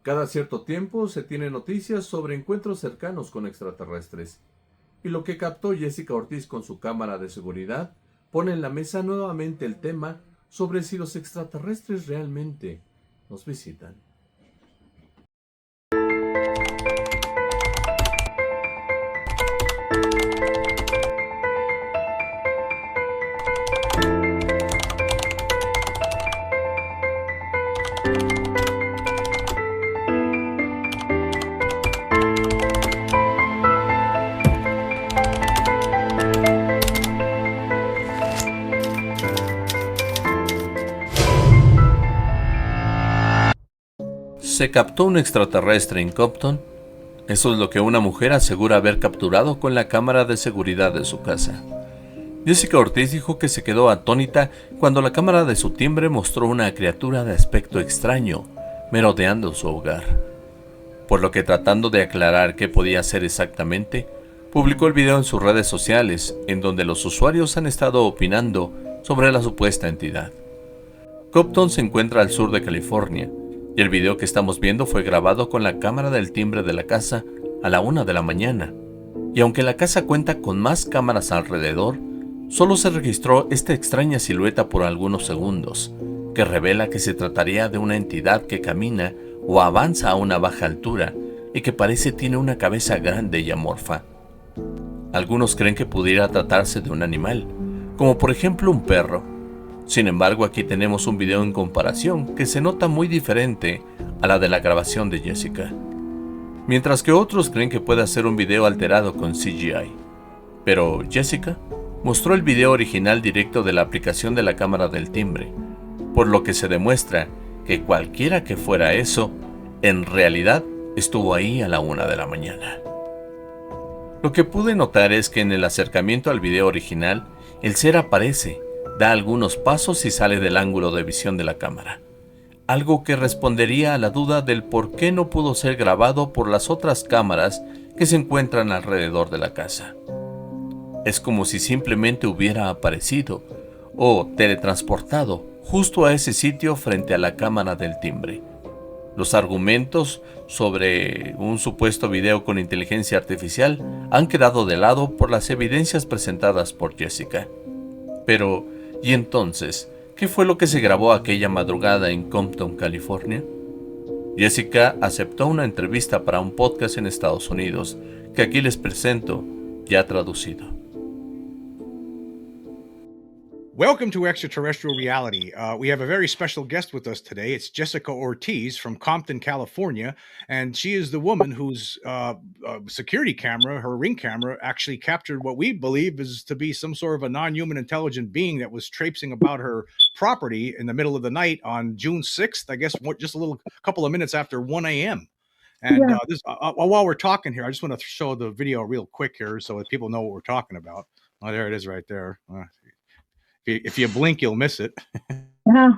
Cada cierto tiempo se tiene noticias sobre encuentros cercanos con extraterrestres, y lo que captó Jessica Ortiz con su cámara de seguridad pone en la mesa nuevamente el tema sobre si los extraterrestres realmente nos visitan. ¿Se captó un extraterrestre en Compton? Eso es lo que una mujer asegura haber capturado con la cámara de seguridad de su casa. Jessica Ortiz dijo que se quedó atónita cuando la cámara de su timbre mostró una criatura de aspecto extraño merodeando su hogar. Por lo que, tratando de aclarar qué podía ser exactamente, publicó el video en sus redes sociales, en donde los usuarios han estado opinando sobre la supuesta entidad. Compton se encuentra al sur de California, y el video que estamos viendo fue grabado con la cámara del timbre de la casa a la 1 de la mañana. Y aunque la casa cuenta con más cámaras alrededor, solo se registró esta extraña silueta por algunos segundos, que revela que se trataría de una entidad que camina o avanza a una baja altura y que parece tiene una cabeza grande y amorfa. Algunos creen que pudiera tratarse de un animal, como por ejemplo un perro. Sin embargo, aquí tenemos un video en comparación que se nota muy diferente a la de la grabación de Jessica. Mientras que otros creen que puede ser un video alterado con CGI. Pero Jessica mostró el video original directo de la aplicación de la cámara del timbre, por lo que se demuestra que cualquiera que fuera eso, en realidad estuvo ahí a la 1 de la mañana. Lo que pude notar es que en el acercamiento al video original, el ser aparece, da algunos pasos y sale del ángulo de visión de la cámara. Algo que respondería a la duda del por qué no pudo ser grabado por las otras cámaras que se encuentran alrededor de la casa. Es como si simplemente hubiera aparecido o teletransportado justo a ese sitio frente a la cámara del timbre. Los argumentos sobre un supuesto video con inteligencia artificial han quedado de lado por las evidencias presentadas por Jessica. Pero, ¿y entonces, qué fue lo que se grabó aquella madrugada en Compton, California? Jessica aceptó una entrevista para un podcast en Estados Unidos, que aquí les presento, ya traducido. Welcome to Extraterrestrial Reality. We have a very special guest with us today. It's Jessica Ortiz from Compton, California, and she is the woman whose security camera, her Ring camera, actually captured what we believe is to be some sort of a non-human intelligent being that was traipsing about her property in the middle of the night on June 6th, I guess just a couple of minutes after 1 a.m. And while we're talking here, I just want to show the video real quick here so that people know what we're talking about. Oh, there it is right there. If you blink, you'll miss it. Yeah.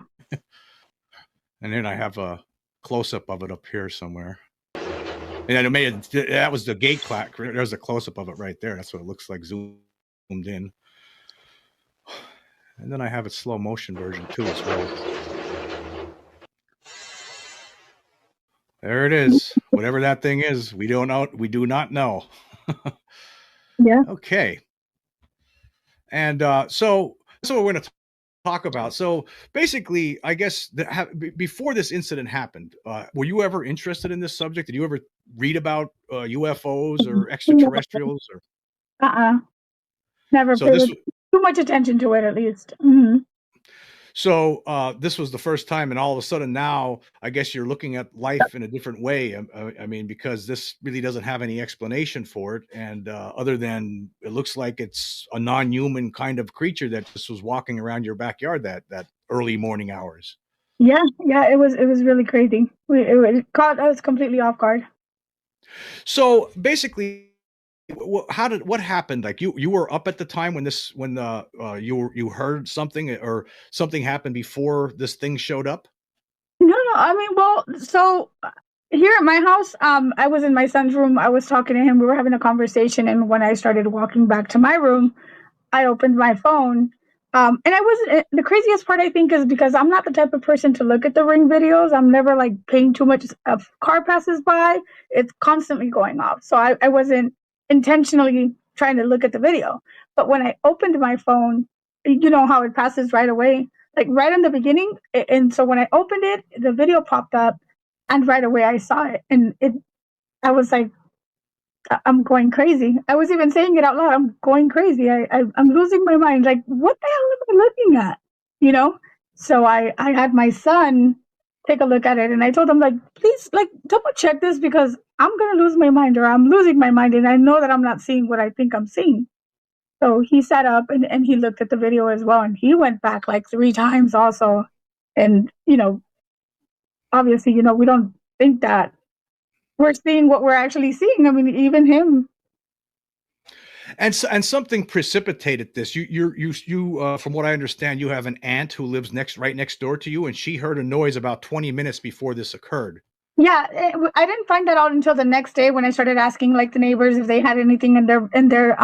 And then I have a close-up of it up here somewhere. And that was the gate clack. There's a close-up of it right there. That's what it looks like zoomed in. And then I have a slow motion version too as well. There it is. Whatever that thing is, we don't know. We do not know. Yeah. Okay. And so that's what we're going to talk about. So basically, I guess before this incident happened, were you ever interested in this subject? Did you ever read about UFOs or extraterrestrials? Or never paid too much attention to it, at least. Mm-hmm. So this was the first time, and all of a sudden now, I guess you're looking at life in a different way. I mean, because this really doesn't have any explanation for it, and other than it looks like it's a non-human kind of creature that just was walking around your backyard that early morning hours. Yeah, it was really crazy. It caught us completely off guard. So basically, what happened? Like you were up at the time when you heard something or something happened before this thing showed up? No. I mean, well, so here at my house, I was in my son's room. I was talking to him. We were having a conversation, and when I started walking back to my room, I opened my phone And I wasn't the craziest part I think is because I'm not the type of person to look at the Ring videos. I'm never like paying too much. A car passes by, it's constantly going off. So I wasn't intentionally trying to look at the video. But when I opened my phone, you know how it passes right away, like right in the beginning. And so when I opened it, the video popped up, and right away I saw it, and I was like, I'm going crazy. I was even saying it out loud. I'm going crazy. I'm losing my mind. Like, what the hell am I looking at? You know? So I had my son take a look at it, and I told him, like, please, like, double check this because I'm going to lose my mind, or I'm losing my mind. And I know that I'm not seeing what I think I'm seeing. So he sat up and he looked at the video as well. And he went back like 3 times also. And, obviously, we don't think that we're seeing what we're actually seeing. I mean, even him. And something precipitated this. You from what I understand, you have an aunt who lives right next door to you, and she heard a noise about 20 minutes before this occurred. Yeah, I didn't find that out until the next day when I started asking like the neighbors if they had anything in their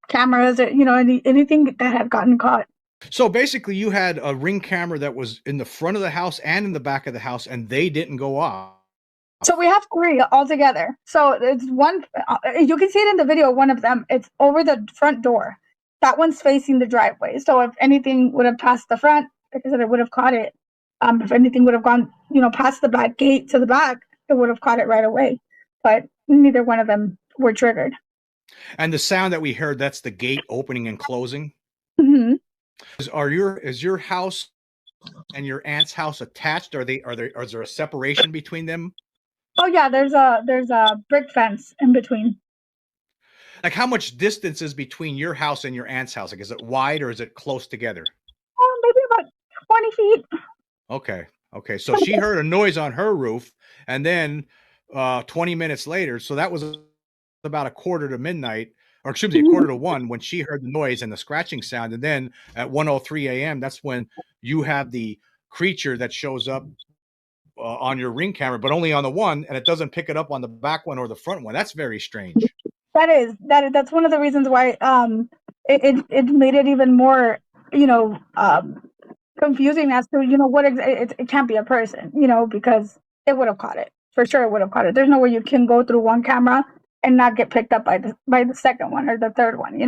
cameras, or anything that had gotten caught. So basically, you had a Ring camera that was in the front of the house and in the back of the house, and they didn't go off. So we have 3 altogether. So it's one. You can see it in the video. One of them, it's over the front door. That one's facing the driveway. So if anything would have passed the front, like I said, it would have caught it. If anything would have gone, past the back gate to the back, it would have caught it right away. But neither one of them were triggered. And the sound that we heard, that's the gate opening and closing. Mm-hmm. Is your house and your aunt's house attached? Is there a separation between them? Oh yeah, there's a brick fence in between. Like, how much distance is between your house and your aunt's house? Like, is it wide or is it close together? Maybe about 20 feet. Okay. So she heard a noise on her roof, and then 20 minutes later, so that was about a quarter to midnight, or excuse me, a quarter to 1 when she heard the noise and the scratching sound. And then at 1:03 a.m., that's when you have the creature that shows up on your Ring camera, but only on the one, and it doesn't pick it up on the back one or the front one. That's very strange. That's one of the reasons why it made it even more confusing as to what it can't be a person, because it would have caught it for sure. It would have caught it. There's no way you can go through one camera and not get picked up by the second one or the third one.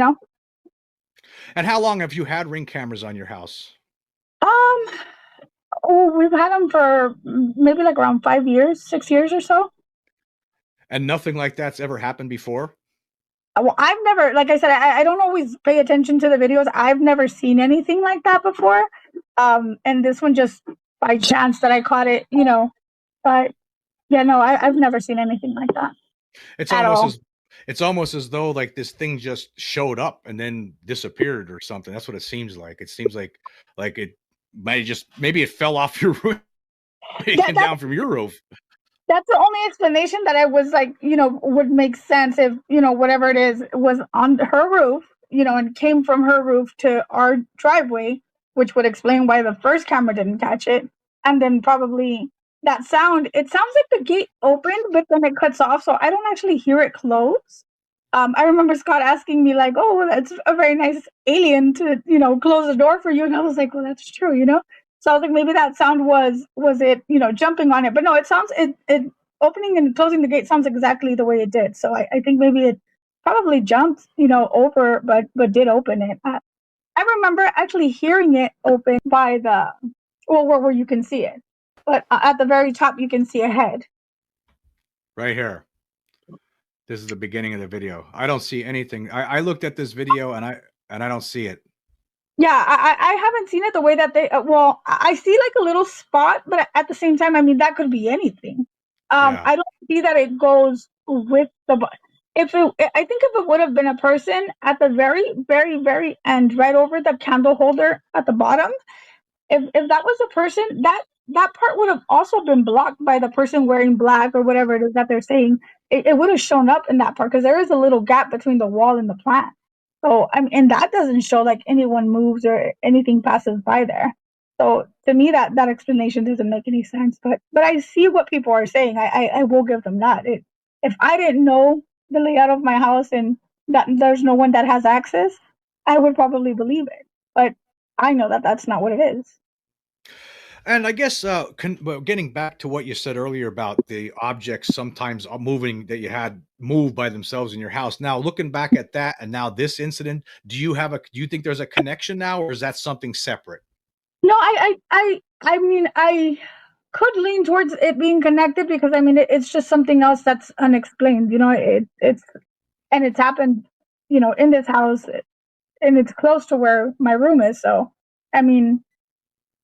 And how long have you had Ring cameras on your house? We've had them for maybe like around 5 years, 6 years or so. And nothing like that's ever happened before? Well, I've never, like I said, I don't always pay attention to the videos. I've never seen anything like that before. And this one just by chance that I caught it, but yeah, no, I've never seen anything like that. It's almost as though like this thing just showed up and then disappeared or something. That's what it seems like. It seems like it maybe it fell off your roof, down from your roof. That's the only explanation that I was like, would make sense if, whatever it is was on her roof, and came from her roof to our driveway, which would explain why the first camera didn't catch it. And then probably that sound, it sounds like the gate opened, but then it cuts off. So I don't actually hear it close. I remember Scott asking me like, oh, well, that's a very nice alien to, close the door for you. And I was like, well, that's true, So I was like, maybe that sound was it, jumping on it. But no, it sounds, it opening and closing the gate sounds exactly the way it did. So I think maybe it probably jumped, over, but did open it. I remember actually hearing it open by where you can see it. But at the very top, you can see a head. Right here. This is the beginning of the video. I don't see anything. I looked at this video and I don't see it. Yeah, I haven't seen it the way that they. Well, I see like a little spot, but at the same time, I mean that could be anything. Yeah. I don't see that it goes with the. I think if it would have been a person at the very, very, very end, right over the candle holder at the bottom, if that was a person, that part would have also been blocked by the person wearing black or whatever it is that they're saying. It would have shown up in that part because there is a little gap between the wall and the plant. So and that doesn't show like anyone moves or anything passes by there. So to me, that explanation doesn't make any sense. But I see what people are saying. I will give them that. If I didn't know the layout of my house and that there's no one that has access, I would probably believe it. But I know that that's not what it is. And I guess well, getting back to what you said earlier about the objects sometimes moving that you had move by themselves in your house. Now, looking back at that and now this incident, do you think there's a connection now, or is that something separate? No, I mean, I could lean towards it being connected because I mean, it's just something else that's unexplained. It's happened, in this house, and it's close to where my room is. So, I mean,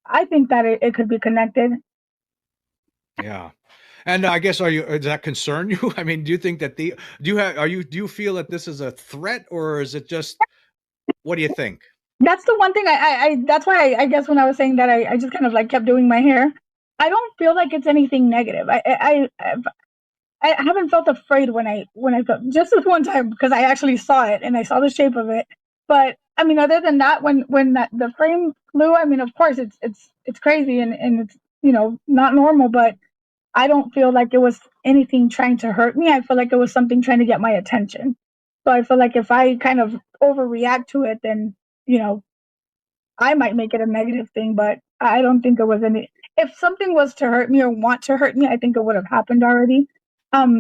I think that it could be connected. Yeah. And I guess does that concern you? I mean, do you think that do you feel that this is a threat, or is it just, what do you think? That's the one thing that's why I guess when I was saying that I just kind of like kept doing my hair. I don't feel like it's anything negative. I haven't felt afraid when I felt just this one time because I actually saw it and I saw the shape of it. But I mean, other than that, when the frame flew, I mean, of course it's crazy and it's not normal, but I don't feel like it was anything trying to hurt me. I feel like it was something trying to get my attention. So I feel like if I kind of overreact to it, then I might make it a negative thing. But I don't think it was any. If something was to hurt me or want to hurt me, I think it would have happened already.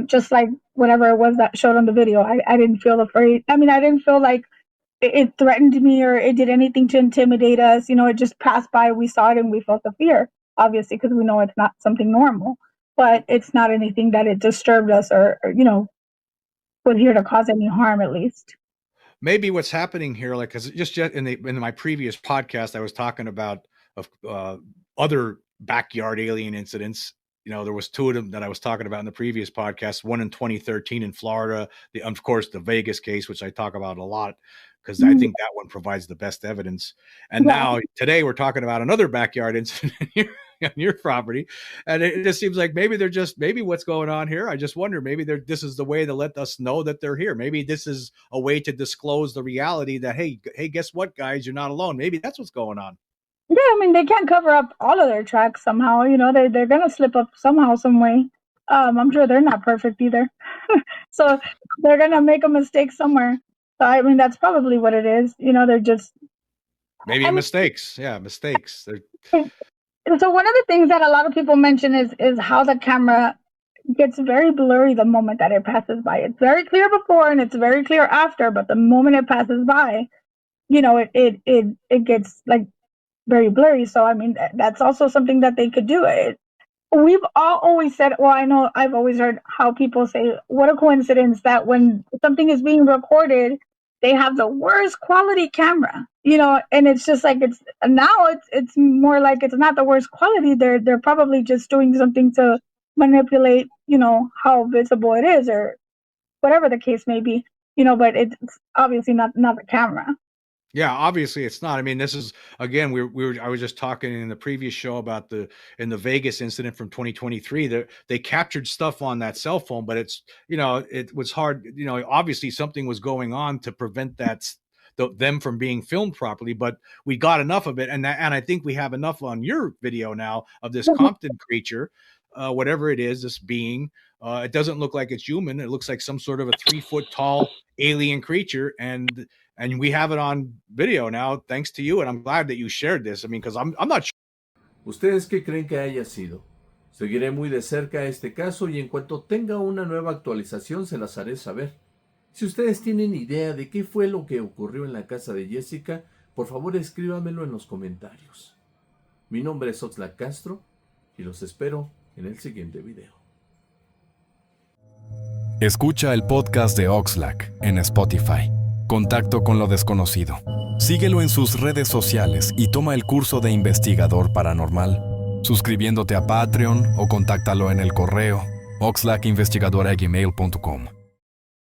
Just like whatever it was that showed on the video, I didn't feel afraid. I mean, I didn't feel like it threatened me or it did anything to intimidate us. It just passed by. We saw it and we felt the fear, obviously, because we know it's not something normal. But it's not anything that it disturbed us or was here to cause any harm, at least. Maybe what's happening here, like, because just in my previous podcast, I was talking about other backyard alien incidents. There was two of them that I was talking about in the previous podcast. One in 2013 in Florida, of course, the Vegas case, which I talk about a lot because I think that one provides the best evidence. And now today we're talking about another backyard incident on your property, and it just seems like maybe what's going on here. I just wonder, maybe this is the way to let us know that they're here. Maybe this is a way to disclose the reality that hey, guess what, guys, you're not alone. Maybe that's what's going on. Yeah, I mean, they can't cover up all of their tracks somehow. They're gonna slip up somehow, some way. I'm sure they're not perfect either, so they're gonna make a mistake somewhere. So I mean, that's probably what it is. They're just maybe mistakes. Yeah, mistakes. So one of the things that a lot of people mention is how the camera gets very blurry the moment that it passes by. It's very clear before and it's very clear after, but the moment it passes by, it gets like very blurry. So I mean, that's also something that they could do. We've all always said, well, I know I've always heard how people say, what a coincidence that when something is being recorded, they have the worst quality camera, and it's just like it's more like it's not the worst quality. They're probably just doing something to manipulate, how visible it is or whatever the case may be, but it's obviously not the camera. Yeah, obviously it's not. I mean, this is, again, I was just talking in the previous show about the Vegas incident from 2023 that they captured stuff on that cell phone, but it's, it was hard, obviously something was going on to prevent them from being filmed properly, but we got enough of it. And I think we have enough on your video now of this Compton creature, whatever it is, this being, it doesn't look like it's human. It looks like some sort of a 3-foot tall alien creature. And we have it on video now, thanks to you. And I'm glad that you shared this. I mean, because I'm not sure. ¿Ustedes qué creen que haya sido? Seguiré muy de cerca este caso y en cuanto tenga una nueva actualización se las haré saber. Si ustedes tienen idea de qué fue lo que ocurrió en la casa de Jessica, por favor escríbamelo en los comentarios. Mi nombre es Oxlack Castro y los espero en el siguiente video. Escucha el podcast de Oxlack en Spotify. Contacto con lo desconocido. Síguelo en sus redes sociales y toma el curso de Investigador Paranormal, suscribiéndote a Patreon o contáctalo en el correo oxlackinvestigador@gmail.com.